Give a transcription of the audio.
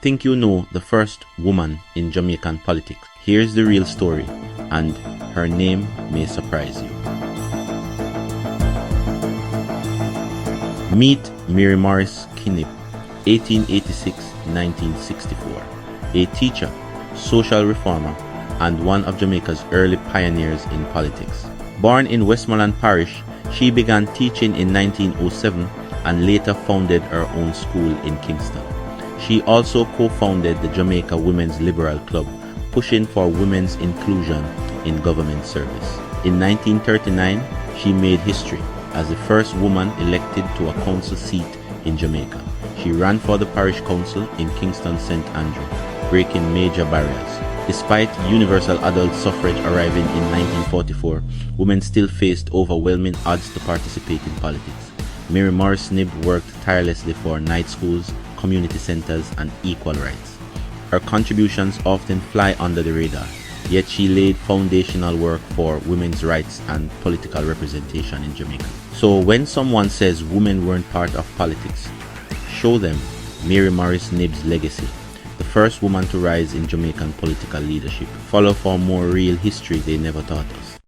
Think you know the first woman in Jamaican politics? Here's the real story, and her name may surprise you. Meet Mary Morris Knibb, 1886-1964, a teacher, social reformer, and one of Jamaica's early pioneers in politics. Born in Westmoreland Parish, she began teaching in 1907 and later founded her own school in Kingston. She also co-founded the Jamaica Women's Liberal Club, pushing for women's inclusion in government service. In 1939, she made history as the first woman elected to a council seat in Jamaica. She ran for the parish council in Kingston St. Andrew, breaking major barriers. Despite universal adult suffrage arriving in 1944, women still faced overwhelming odds to participate in politics. Mary Morris Knibb worked tirelessly for night schools, community centers, and equal rights. Her contributions often fly under the radar, yet she laid foundational work for women's rights and political representation in Jamaica. So when someone says women weren't part of politics, show them Mary Morris Knibb's legacy, the first woman to rise in Jamaican political leadership. Follow for more real history they never taught us.